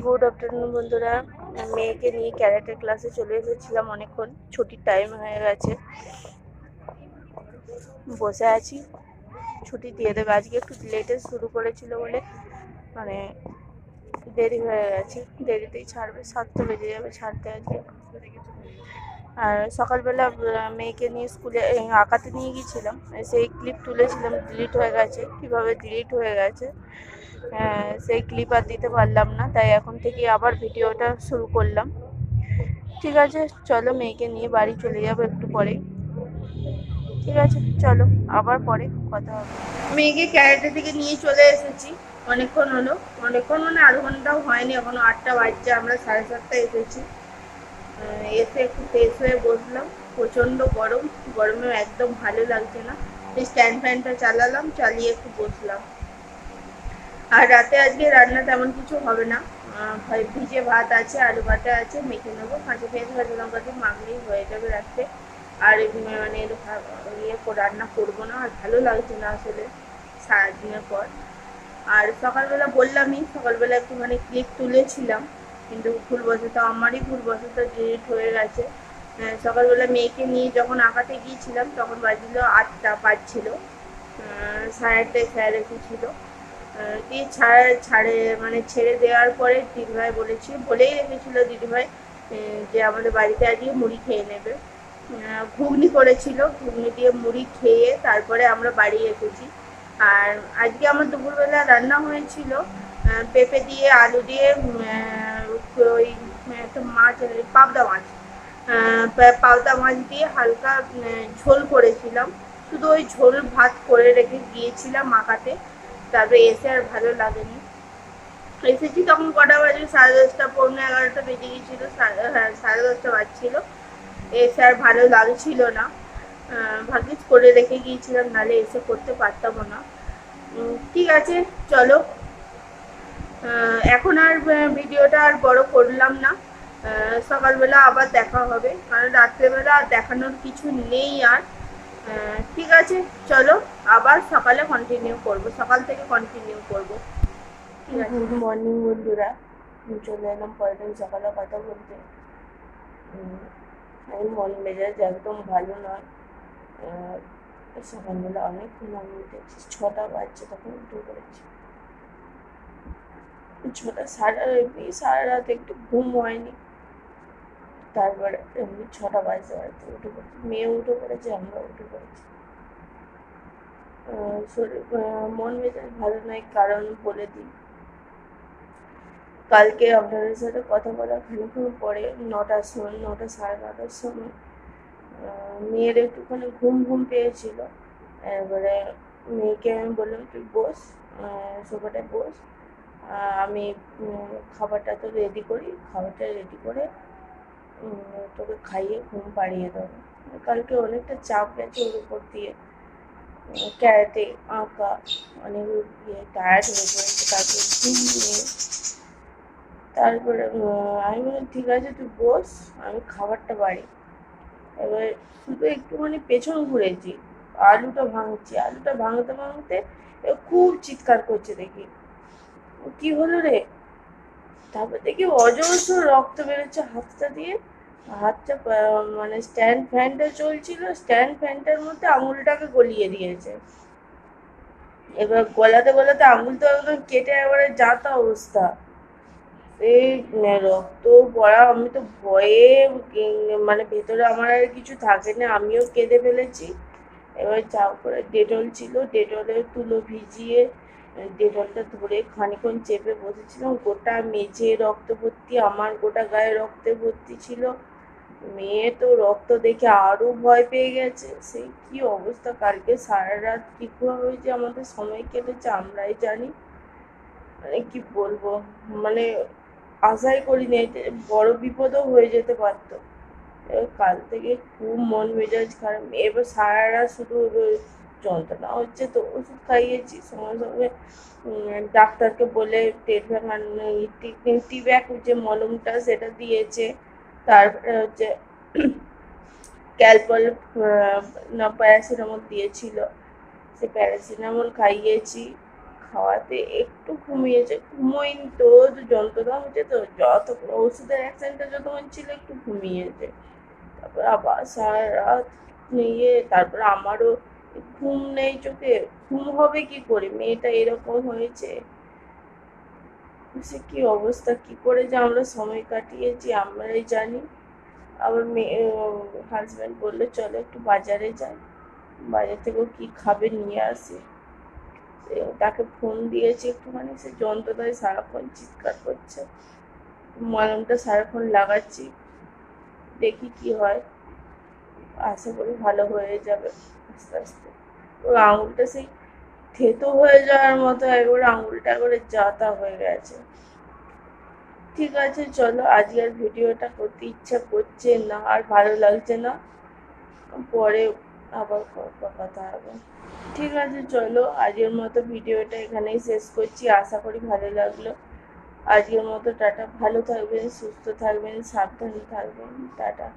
Good afternoon বন্ধুরা। মেয়েকে নিয়ে ক্যারাটে ক্লাসে চলে এসেছিলাম, অনেকক্ষণ ছুটির টাইম হয়ে গেছে, বসে আছি। ছুটি দিয়ে দেবে, আজকে একটু লেটে শুরু করেছিল বলে মানে দেরি হয়ে গেছে, দেরিতেই ছাড়বে, 7টা বেজে যাবে ছাড়তে আজকে। আর সকালবেলা মেয়েকে নিয়ে স্কুলে আঁকাতে নিয়ে গিয়েছিলাম, সেই ক্লিপ তুলেছিলাম, ডিলিট হয়ে গেছে। কিভাবে ডিলিট হয়ে গেছে সেই ক্লিপ আর দিতে পারলাম না, তাই এখন থেকে আবার ভিডিওটা শুরু করলাম। ঠিক আছে, চলো মেয়েকে নিয়ে বাড়ি চলে যাবো একটু পরেই। ঠিক আছে, চলো আবার পরে কথা হবে। মেয়েকে ক্যারাটে থেকে নিয়ে চলে এসেছি, অনেকক্ষণ হলো, অনেকক্ষণ মানে আধ ঘন্টাও হয়নি, এখনো 8টা বাজছে, আমরা 7:30 এসেছি। এসে একটু ফ্রেশ হয়ে বসলাম, প্রচণ্ড গরম, গরমে একদম ভালো লাগছে না, স্ট্যান্ড ফ্যানটা চালালাম, চালিয়ে একটু বসলাম। আর রাতে আজকে রান্না তেমন কিছু হবে না, ভিজে ভাত আছে, আলু ভাতে আছে, মেখে নেবো, কাঁচা পেঁয়াজ কাঁচা লঙ্কা দিয়ে মাখলেই হয়ে যাবে রাত্রে। আর মানে রান্না করবো না, আর ভালো লাগছে না আসলে সারাদিনের পর। আর সকালবেলা বললামই, সকালবেলা একটুখানি ক্লিপ তুলেছিলাম, কিন্তু ভুলবশত, আমারই ভুলবশত ডিলিট হয়ে গেছে। সকালবেলা মেয়েকে নিয়ে যখন আঁকাতে গিয়েছিলাম তখন বাজছিল 8টা বাজছিল, 8:30 স্যার এসেছিল। দিয়ে ছাড়ে মানে ছেড়ে দেওয়ার পরে দিদিভাই বলেই রেখেছিল দিদিভাই যে আমাদের বাড়িতে আজকে মুড়ি খেয়ে নেবে। ঘুগনি করেছিল, ঘুগনি দিয়ে মুড়ি খেয়ে তারপরে আমরা বাড়ি এসেছি। আর আজকে আমার দুপুরবেলা রান্না হয়েছিল পেঁপে দিয়ে, আলু দিয়ে, ওই একটা মাছ, পাবদা মাছ, পাবদা মাছ দিয়ে হালকা ঝোল করেছিলাম। শুধু ওই ঝোল ভাত করে রেখে গিয়েছিলাম মাখাতে, তারপরে এসে আর ভালো লাগেনি। এসেছি তখন কটা বাজে, 10:30 11:45 বেজে গিয়েছিল, হ্যাঁ 10:30 বাজছিল। এসে আর ভালো লাগছিল না, ভাগ্যিস করে রেখে গিয়েছিলাম, নাহলে এসে করতে পারতাম না। ঠিক আছে, চলো এখন আর ভিডিওটা আর বড় করলাম না, সকালবেলা আবার দেখা হবে, কারণ রাত্রেবেলা আর দেখানোর কিছু নেই আর। ঠিক আছে, চলো আবার সকালে কন্টিনিউ করব, সকাল থেকে কন্টিনিউ করব। গুড মর্নিং বন্ধুরা, চলে এলাম পরের দিন সকালে কথা বলতে। আমি মন মেজাজ একদম ভালো নয়। সকালবেলা অনেকক্ষণ আমি উঠেছি, 6টা বাজছে তখন উঠে পড়েছি। 6টা সারা রাত একটু ঘুম হয়নি, তারপরে এমনি 6টা বাজতে বাজতে উঠে পড়েছি, মেয়ে উঠে পড়েছে, আমরা উঠে পড়েছি। শরীর মন মেজাজ ভালো নয়, কারণ বলে দিই। কালকে আপনাদের সাথে কথা বলার খানিক্ষণ পরে 9টার সময়, 9টা 9:30টার সময় মেয়ের একটুখানি ঘুম ঘুম পেয়েছিল। এবারে মেয়েকে আমি বললাম তুই বস, সোফাটায় বস, আমি খাবারটা তো রেডি করি, খাবারটা রেডি করে তোকে খাইয়ে ঘুম পাড়িয়ে দেবো। কালকে অনেকটা চাপ গেছে ওর উপর দিয়ে, ক্যারাটে, আঁকা, অনেক টায়ার্ড হয়ে পড়েছে, তারপরে ঘুম নিয়ে। তারপরে আমি বললাম ঠিক আছে তুই বস, আমি খাবারটা বাড়ি। এবার শুধু একটুখানি পেছন ঘুরেছি, আলুটা ভাঙতে ভাঙতে খুব চিৎকার করছে, দেখি কি হলো রে। তারপর দেখি অজস্র রক্ত বেরোচ্ছে হাতটা দিয়ে, হাতটা মানে স্ট্যান্ড ফ্যানটা চলছিল, স্ট্যান্ড ফ্যানটার মধ্যে আঙুলটাকে গলিয়ে দিয়েছে। এবার গলাতে গলাতে আঙুল তো একদম কেটে এবারে যা তা অবস্থা। এই রক্ত পড়া, আমি তো ভয়ে মানে ভেতরে আমার আর কিছু থাকে না, আমিও কেঁদে ফেলেছি। এবার যা করে ডেটল ছিল, ডেটলের তুলো ভিজিয়ে ডেটলটা ধরে খানিক্ষণ চেপে বসেছিলাম, গোটা মেঝে রক্ত ভর্তি, আমার গোটা গায়ে রক্তে ভর্তি ছিল। মেয়ে তো রক্ত দেখে আরো ভয় পেয়ে গেছে, সেই কি অবস্থা, কালকে সারা রাত কি হয়েছে, আমাদের সময় কেটেছে আমরাই জানি। মানে কি বলবো, মানে আশাই করিনি বড় বিপদও হয়ে যেতে পারতো। কাল থেকে খুব মন মেজাজ খারাপ, এবার সারা রাত শুধু যন্ত্রণা হচ্ছে, তো ওষুধ খাইয়েছি সঙ্গে সঙ্গে। ডাক্তারকে বলে টিব্যাক যে মলমটা সেটা দিয়েছে, তারপরে হচ্ছে ক্যালপল না প্যারাসিটামল দিয়েছিল, সে প্যারাসিটামল খাইয়েছি, খাওয়াতে একটু ঘুমিয়েছে, ঘুমোয়নি তো, যন্ত্রণা হচ্ছে তো, যতক্ষণ ওষুধের অ্যাকশনটা যতক্ষণ ছিল একটু ঘুমিয়েছে। তারপর আবার সারা রাত নিয়ে, তারপর আমারও ঘুম নেই চোখে, ঘুম হবে কি করে, মেয়েটা এরকম হয়েছে। সে কি অবস্থা, কি করে যে আমরা সময় কাটিয়েছি আমরাই জানি। আবার মেয়ে হাজব্যান্ড বললো চলো একটু বাজারে যাই, বাজার থেকেও কি খাবে নিয়ে আসি। তাকে ফোন দিয়েছি একটুখানি, সে যন্ত্রণায় সারাক্ষণ চিৎকার করছে। মলমটা সারাক্ষণ লাগাচ্ছি, দেখি কি হয়, আশা করি ভালো হয়ে যাবে আস্তে আস্তে। ওর আঙুলটা সেই থেতো হয়ে যাওয়ার মতো একবারে আঙুলটা একবারে যাতা হয়ে গেছে। ঠিক আছে চলো, আজকে আর ভিডিওটা করতে ইচ্ছা করছে না, আর ভালো লাগছে না, পরে আবার কথা হবে। ঠিক আছে চলো, আজকের মতো ভিডিওটা এখানেই শেষ করছি, আশা করি ভালো লাগলো। আজকের মতো টাটা, ভালো থাকবেন, সুস্থ থাকবেন, সাবধানে থাকবেন, টাটা।